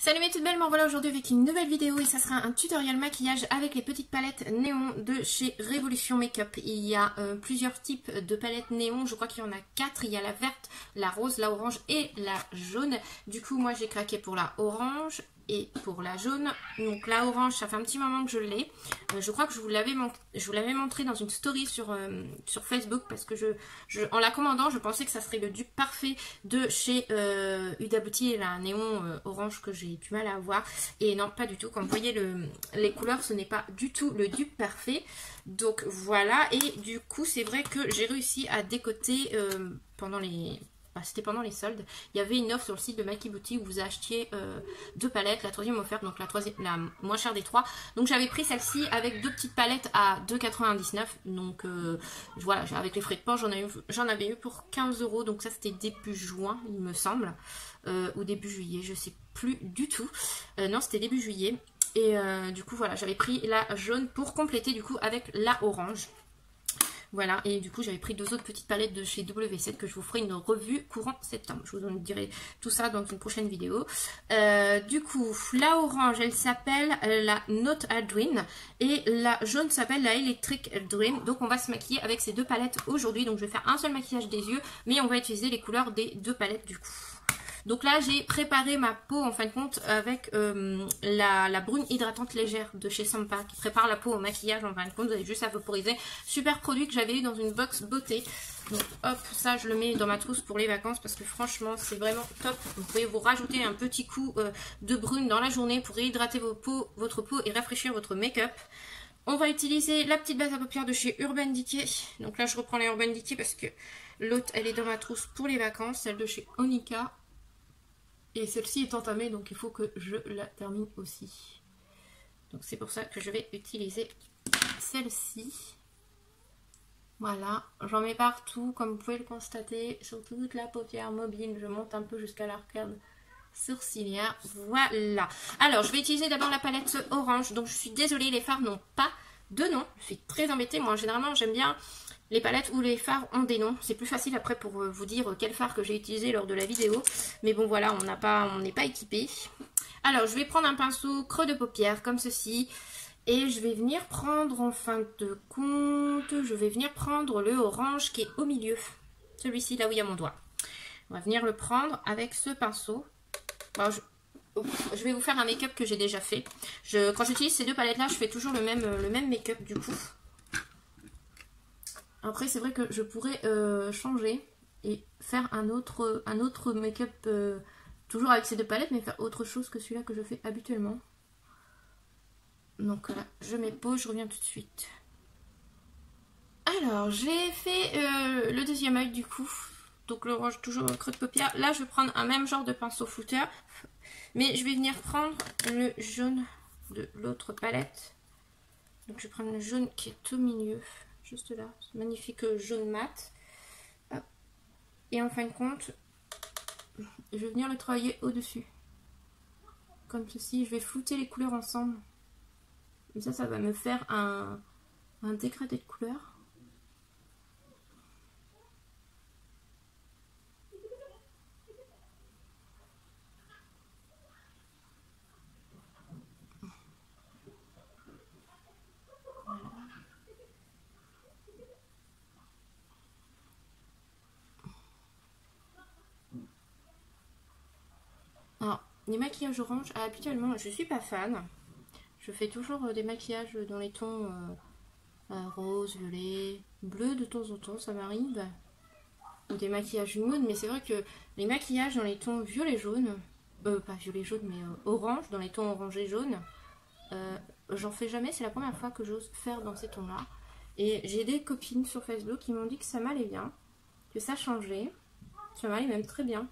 Salut mes toutes belles, me voilà aujourd'hui avec une nouvelle vidéo et ça sera un tutoriel maquillage avec les petites palettes néon de chez Révolution Make-up. Il y a plusieurs types de palettes néon, je crois qu'il y en a 4, il y a la verte, la rose, la orange et la jaune. Du coup moi j'ai craqué pour la orange et pour la jaune. Donc la orange, ça fait un petit moment que je l'ai. Je crois que je vous l'avais montré dans une story sur Facebook parce que en la commandant, je pensais que ça serait le dupe parfait de chez Huda Beauty et la néon orange que j'ai du mal à avoir. Et non, pas du tout. Comme vous voyez les couleurs, ce n'est pas du tout le dupe parfait. Donc voilà. Et du coup, c'est vrai que j'ai réussi à décoter pendant les... C'était pendant les soldes, il y avait une offre sur le site de Maki Beauty où vous achetiez 2 palettes, la troisième offerte, donc la moins chère des 3. Donc j'avais pris celle-ci avec 2 petites palettes à 2,99 €. Donc voilà, avec les frais de port, j'en avais eu pour 15 €. Donc ça c'était début juin, il me semble, ou début juillet, je sais plus du tout. Non, c'était début juillet. Et du coup voilà, j'avais pris la jaune pour compléter du coup avec la orange. Voilà, et du coup j'avais pris 2 autres petites palettes de chez W7 que je vous ferai une revue courant septembre. Je vous en dirai tout ça dans une prochaine vidéo. Du coup, la orange, elle s'appelle la Note a Dream et la jaune s'appelle la Electric Dream. Donc on va se maquiller avec ces 2 palettes aujourd'hui. Donc je vais faire un seul maquillage des yeux, mais on va utiliser les couleurs des 2 palettes du coup. Donc là, j'ai préparé ma peau en fin de compte avec la brune hydratante légère de chez Sampa qui prépare la peau au maquillage en fin de compte. Vous avez juste à vaporiser. Super produit que j'avais eu dans une box beauté. Donc hop, ça je le mets dans ma trousse pour les vacances parce que franchement c'est vraiment top. Vous pouvez vous rajouter un petit coup de brune dans la journée pour réhydrater votre peau et rafraîchir votre make-up. On va utiliser la petite base à paupières de chez Urban Decay. Donc là je reprends la Urban Decay parce que l'autre elle est dans ma trousse pour les vacances. Celle de chez Onika. Et celle-ci est entamée, donc il faut que je la termine aussi. Donc c'est pour ça que je vais utiliser celle-ci. Voilà, j'en mets partout, comme vous pouvez le constater, sur toute la paupière mobile. Je monte un peu jusqu'à l'arcade sourcilière. Voilà. Alors, je vais utiliser d'abord la palette orange. Donc je suis désolée, les fards n'ont pas de nom. Je suis très embêtée. Moi, généralement, j'aime bien les palettes où les fards ont des noms. C'est plus facile après pour vous dire quel fard que j'ai utilisé lors de la vidéo. Mais bon voilà, on n'est pas équipé. Alors je vais prendre un pinceau creux de paupière comme ceci. Et je vais venir prendre en fin de compte, je vais venir prendre le orange qui est au milieu. Celui-ci là où il y a mon doigt. On va venir le prendre avec ce pinceau. Alors, je vais vous faire un make-up que j'ai déjà fait. Quand j'utilise ces 2 palettes là, je fais toujours le même make-up du coup. Après, c'est vrai que je pourrais changer et faire un autre make-up toujours avec ces 2 palettes, mais faire autre chose que celui-là que je fais habituellement. Donc là, je mets pause, je reviens tout de suite. Alors, j'ai fait le deuxième œil du coup. Donc l'orange toujours au creux de paupière. Là, je vais prendre un même genre de pinceau footer. Mais je vais venir prendre le jaune de l'autre palette. Donc je vais prendre le jaune qui est au milieu. Juste là, ce magnifique jaune mat. Hop. Et en fin de compte, je vais venir le travailler au-dessus. Comme ceci, je vais flouter les couleurs ensemble. Comme ça va me faire un dégradé de couleurs. Alors, les maquillages orange, habituellement, je suis pas fan. Je fais toujours des maquillages dans les tons rose, violet, bleu de temps en temps, ça m'arrive. Ou des maquillages nude, mais c'est vrai que les maquillages dans les tons violet-jaune, pas violet-jaune, mais orange, dans les tons orangé-jaune, j'en fais jamais, c'est la première fois que j'ose faire dans ces tons-là. Et j'ai des copines sur Facebook qui m'ont dit que ça m'allait bien, que ça changeait, ça m'allait même très bien.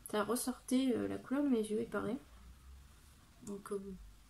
Ça ressortait la couleur de mes yeux, il paraît. Donc,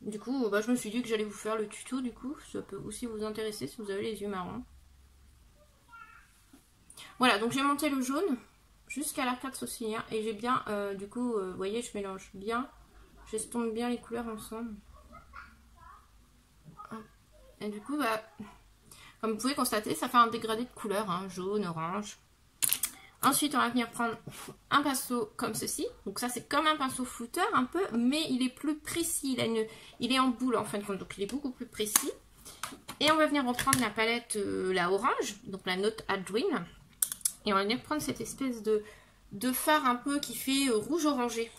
du coup, je me suis dit que j'allais vous faire le tuto, du coup. Ça peut aussi vous intéresser si vous avez les yeux marrons. Voilà, donc j'ai monté le jaune jusqu'à l'arcade sourcilière. Et j'ai bien, du coup, vous voyez, je mélange bien. J'estompe bien les couleurs ensemble. Et du coup, comme vous pouvez constater, ça fait un dégradé de couleurs, hein, jaune, orange. Ensuite, on va venir prendre un pinceau comme ceci. Donc ça, c'est comme un pinceau flouteur un peu, mais il est plus précis. Il est en boule en fin de compte, donc il est beaucoup plus précis. Et on va venir reprendre la palette, la orange, donc la Note Adrien. Et on va venir prendre cette espèce de fard un peu qui fait rouge orangé.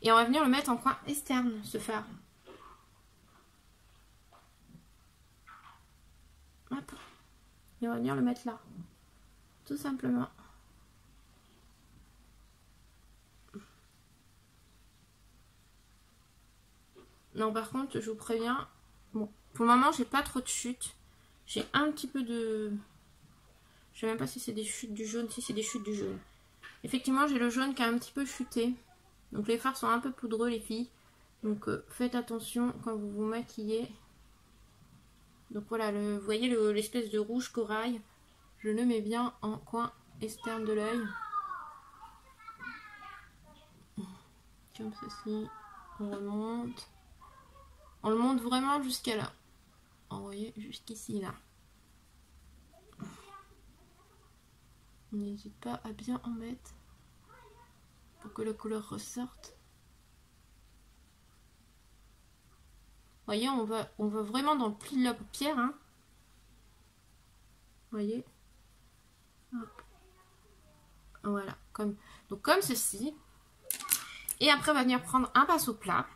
Et on va venir le mettre en coin externe, ce fard. Hop. Et on va venir le mettre là. Tout simplement. Non, par contre, je vous préviens, bon, pour le moment, j'ai pas trop de chutes. J'ai un petit peu de... Je sais même pas si c'est des chutes du jaune. Si, c'est des chutes du jaune. Effectivement, j'ai le jaune qui a un petit peu chuté. Donc, les fards sont un peu poudreux, les filles. Donc, faites attention quand vous vous maquillez. Donc, voilà, vous voyez l'espèce de rouge corail. Je le mets bien en coin externe de l'œil. Comme ceci. On remonte. On le monte vraiment jusqu'à là. Vous voyez, jusqu'ici, là. N'hésite pas à bien en mettre pour que la couleur ressorte. Vous voyez, on va vraiment dans le pli de la paupière. Hein. Vous voyez. Hop. Voilà. Donc comme ceci. Et après, on va venir prendre un pinceau plat.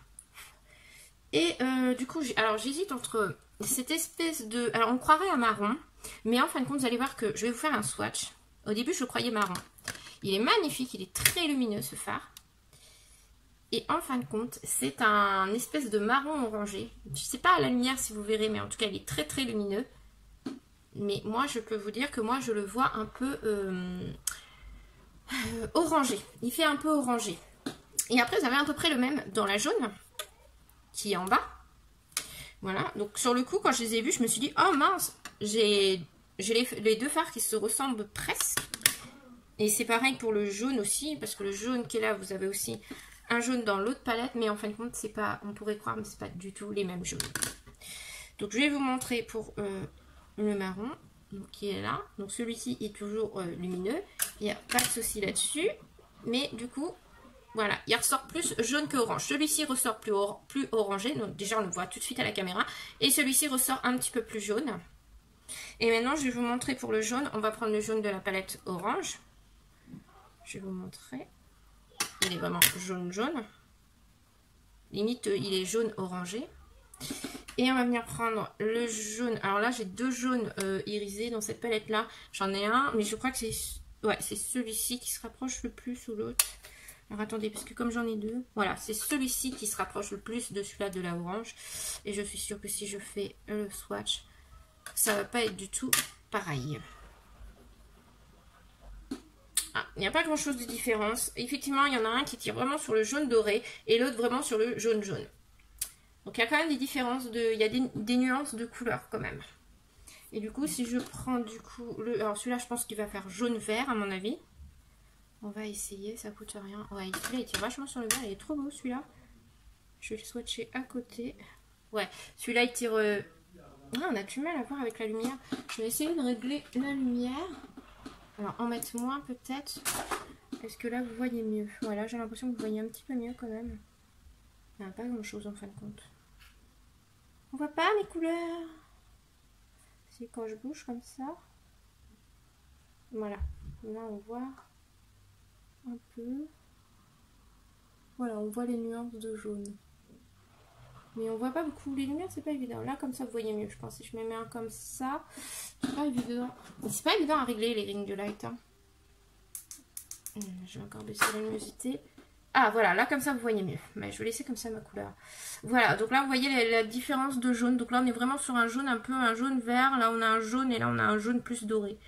Et du coup, j'hésite entre cette espèce de... Alors, on croirait un marron. Mais en fin de compte, vous allez voir que je vais vous faire un swatch. Au début, je le croyais marron. Il est magnifique, il est très lumineux, ce fard. Et en fin de compte, c'est un espèce de marron orangé. Je ne sais pas à la lumière si vous verrez, mais en tout cas, il est très très lumineux. Mais moi, je peux vous dire que moi, je le vois un peu orangé. Il fait un peu orangé. Et après, vous avez à peu près le même dans la jaune, qui est en bas. Voilà, donc sur le coup, quand je les ai vus, je me suis dit, oh mince, j'ai les deux fards qui se ressemblent presque. Et c'est pareil pour le jaune aussi, parce que le jaune qui est là, vous avez aussi un jaune dans l'autre palette, mais en fin de compte, c'est pas, on pourrait croire, mais c'est pas du tout les mêmes jaunes. Donc je vais vous montrer pour le marron, donc, qui est là. Donc celui-ci est toujours lumineux, il n'y a pas de souci là-dessus, mais du coup, voilà, il ressort plus jaune que orange. Celui-ci ressort plus orangé, donc déjà on le voit tout de suite à la caméra, et celui-ci ressort un petit peu plus jaune. Et maintenant, je vais vous montrer pour le jaune, on va prendre le jaune de la palette orange. Je vais vous montrer. Il est vraiment jaune. Limite, il est jaune orangé. Et on va venir prendre le jaune. Alors là, j'ai deux jaunes irisés dans cette palette-là. J'en ai un, mais je crois que c'est celui-ci qui se rapproche le plus ou l'autre. Alors attendez, parce que comme j'en ai deux, voilà, c'est celui-ci qui se rapproche le plus de celui-là de la orange. Et je suis sûre que si je fais le swatch, ça va pas être du tout pareil. Il n'y a pas grand chose de différence. Effectivement, il y en a un qui tire vraiment sur le jaune doré et l'autre vraiment sur le jaune jaune. Donc il y a quand même des différences, il y a des nuances de couleurs quand même. Et du coup, si je prends du coup alors celui-là, je pense qu'il va faire jaune vert à mon avis. On va essayer, ça coûte rien. Ouais, celui-là il tire vachement sur le vert, il est trop beau celui-là. Je vais le swatcher à côté. Ouais, celui-là il tire... Ah, on a du mal à voir avec la lumière. Je vais essayer de régler la lumière. Alors, en mettre moins peut-être. Est-ce que là, vous voyez mieux? Voilà, j'ai l'impression que vous voyez un petit peu mieux quand même. Il n'y a pas grand-chose en fin de compte. On voit pas mes couleurs. C'est quand je bouge comme ça. Voilà. Là, on voit un peu. Voilà, on voit les nuances de jaune. Mais on voit pas beaucoup les lumières, c'est pas évident. Là, comme ça, vous voyez mieux, je pense. Si je me mets un comme ça, c'est pas évident. C'est pas évident à régler les rings de light. Hein. Je vais encore baisser la luminosité. Ah, voilà, là, comme ça, vous voyez mieux. Mais je vais laisser comme ça ma couleur. Voilà, donc là, vous voyez la différence de jaune. Donc là, on est vraiment sur un jaune un peu, un jaune vert. Là, on a un jaune et là, on a un jaune plus doré.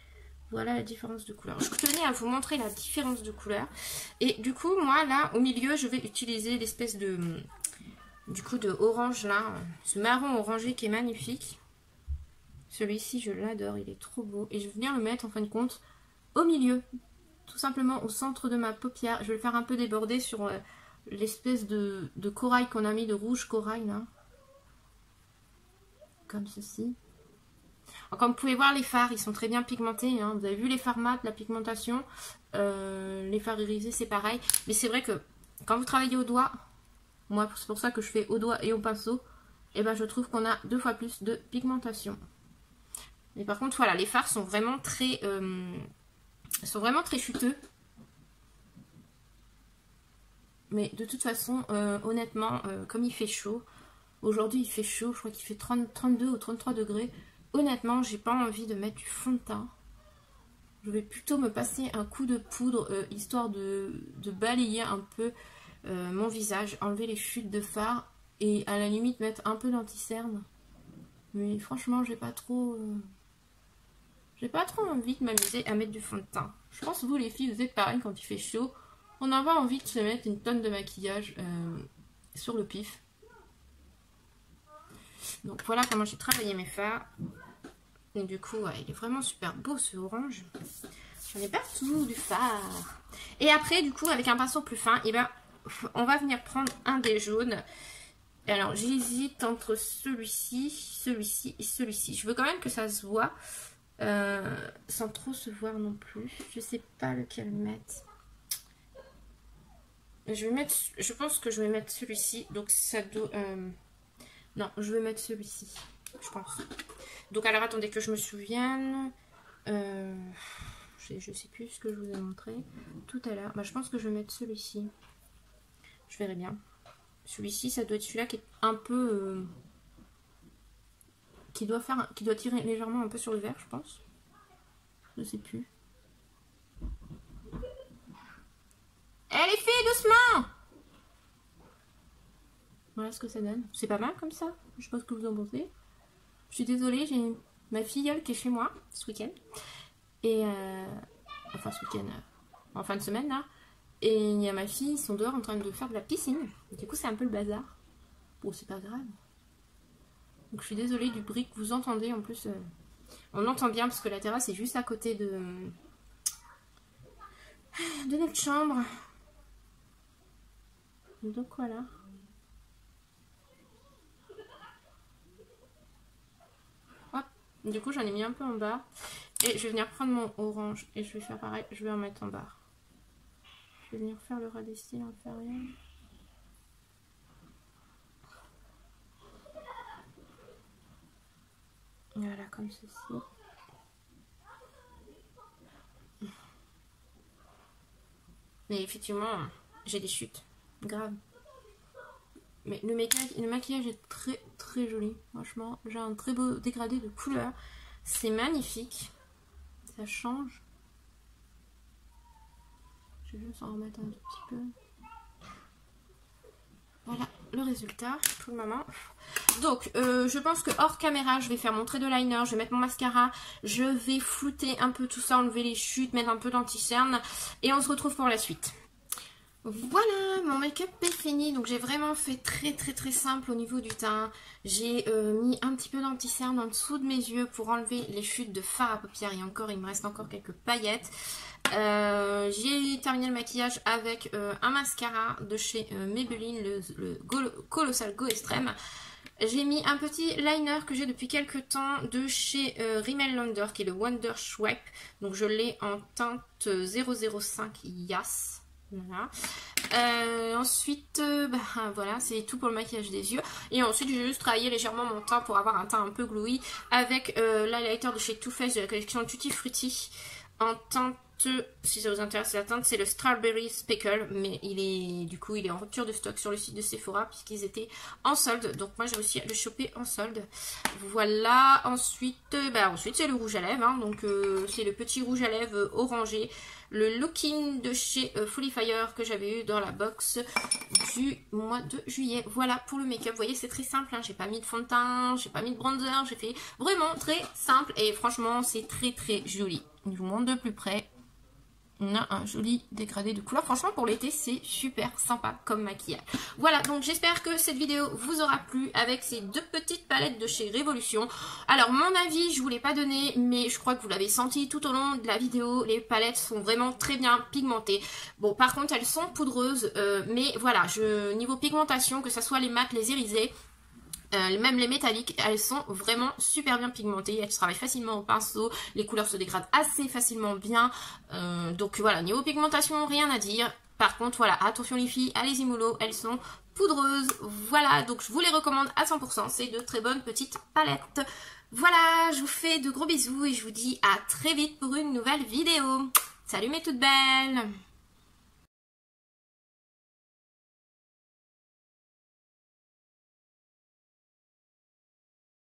Voilà la différence de couleur. Je tenais à vous montrer la différence de couleur. Et du coup, moi, là, au milieu, je vais utiliser l'espèce de... Du coup de orange là, ce marron orangé qui est magnifique. Celui-ci je l'adore, il est trop beau. Et je vais venir le mettre en fin de compte au milieu. Tout simplement au centre de ma paupière. Je vais le faire un peu déborder sur l'espèce de corail qu'on a mis, de rouge corail là. Comme ceci. Alors, comme vous pouvez voir, les fards, ils sont très bien pigmentés. Hein. Vous avez vu les fards mat, la pigmentation. Les fards irisés, c'est pareil. Mais c'est vrai que quand vous travaillez au doigt, moi, c'est pour ça que je fais au doigt et au pinceau, et ben je trouve qu'on a 2 fois plus de pigmentation. Mais par contre, voilà, les fards sont vraiment très chuteux. Mais de toute façon, honnêtement, comme il fait chaud, aujourd'hui il fait chaud, je crois qu'il fait 32 ou 33 degrés. Honnêtement, j'ai pas envie de mettre du fond de teint. Je vais plutôt me passer un coup de poudre, histoire de balayer un peu mon visage, enlever les chutes de fard et à la limite mettre un peu d'anti-cerne. Mais franchement, j'ai pas trop envie de m'amuser à mettre du fond de teint. Je pense que vous les filles, vous êtes pareil quand il fait chaud. On a envie de se mettre une tonne de maquillage sur le pif. Donc voilà comment j'ai travaillé mes fards. Et du coup, ouais, il est vraiment super beau ce orange. J'en ai partout du fard. Et après, du coup, avec un pinceau plus fin, et ben, on va venir prendre un des jaunes. Alors, j'hésite entre celui-ci, celui-ci et celui-ci. Je veux quand même que ça se voit, sans trop se voir non plus. Je sais pas lequel mettre. Je pense que je vais mettre celui-ci. Donc ça doit... non, je vais mettre celui-ci. Je pense. Donc alors attendez que je me souvienne. Je sais plus ce que je vous ai montré tout à l'heure. Bah, je pense que je vais mettre celui-ci. Je verrai bien. Celui-ci, ça doit être celui-là qui est un peu... qui doit tirer légèrement un peu sur le vert, je pense. Je sais plus. Eh les filles, doucement! Voilà ce que ça donne. C'est pas mal comme ça. Je sais pas ce que vous en pensez. Je suis désolée, j'ai ma filleule qui est chez moi ce week-end. Et enfin ce week-end, en fin de semaine là. Et il y a ma fille, ils sont dehors en train de faire de la piscine. Du coup c'est un peu le bazar. Bon c'est pas grave. Donc je suis désolée du bruit que vous entendez. En plus on entend bien parce que la terrasse est juste à côté de notre chambre. Donc voilà. Hop. Du coup j'en ai mis un peu en bas. Et je vais venir prendre mon orange et je vais faire pareil. Je vais en mettre en bas. Je vais venir faire le ras des cils inférieur. Voilà, comme ceci. Mais effectivement, j'ai des chutes. Grave. Mais le maquillage est très très joli. Franchement, j'ai un très beau dégradé de couleurs. C'est magnifique. Ça change. Je vais juste en remettre un tout petit peu. Voilà le résultat pour le moment. Donc je pense que hors caméra je vais faire mon trait de liner, je vais mettre mon mascara, je vais flouter un peu tout ça, enlever les chutes, mettre un peu d'anti-cerne et on se retrouve pour la suite. Voilà, mon make-up est fini. Donc j'ai vraiment fait très très très simple au niveau du teint. J'ai mis un petit peu d'anti-cerne en dessous de mes yeux pour enlever les chutes de fard à paupières. Et encore, il me reste encore quelques paillettes. J'ai terminé le maquillage avec un mascara de chez Maybelline, le Colossal Go Extreme. J'ai mis un petit liner que j'ai depuis quelques temps de chez Rimmel London, qui est le Wonder Swipe. Donc je l'ai en teinte 005 Yas. Voilà. Ensuite, voilà, c'est tout pour le maquillage des yeux. Et ensuite, j'ai juste travaillé légèrement mon teint pour avoir un teint un peu glowy avec l'highlighter de chez Too Faced de la collection Tutti Frutti en teinte. Si ça vous intéresse la teinte, c'est le Strawberry Speckle, mais il est en rupture de stock sur le site de Sephora puisqu'ils étaient en solde. Donc moi j'ai aussi le chopé en solde. Voilà. Ensuite c'est le rouge à lèvres, hein. Donc c'est le petit rouge à lèvres orangé, le Looking de chez Fully Fire que j'avais eu dans la box du mois de juillet. Voilà pour le make-up. Vous voyez, c'est très simple, hein. J'ai pas mis de fond de teint, j'ai pas mis de bronzer, j'ai fait vraiment très simple et franchement c'est très très joli. Je vous montre de plus près. On a un joli dégradé de couleur. Franchement, pour l'été, c'est super sympa comme maquillage. Voilà, donc j'espère que cette vidéo vous aura plu avec ces deux petites palettes de chez Révolution. Alors, mon avis, je ne vous l'ai pas donné, mais je crois que vous l'avez senti tout au long de la vidéo. Les palettes sont vraiment très bien pigmentées. Bon, par contre, elles sont poudreuses, mais voilà, niveau pigmentation, que ce soit les mat, les irisés, Même les métalliques, elles sont vraiment super bien pigmentées, elles se travaillent facilement au pinceau, les couleurs se dégradent assez facilement bien, donc voilà, niveau pigmentation, rien à dire. Par contre, voilà, attention les filles, allez-y mollo, elles sont poudreuses. Voilà, donc je vous les recommande à 100%, c'est de très bonnes petites palettes. Voilà, je vous fais de gros bisous et je vous dis à très vite pour une nouvelle vidéo. Salut mes toutes belles!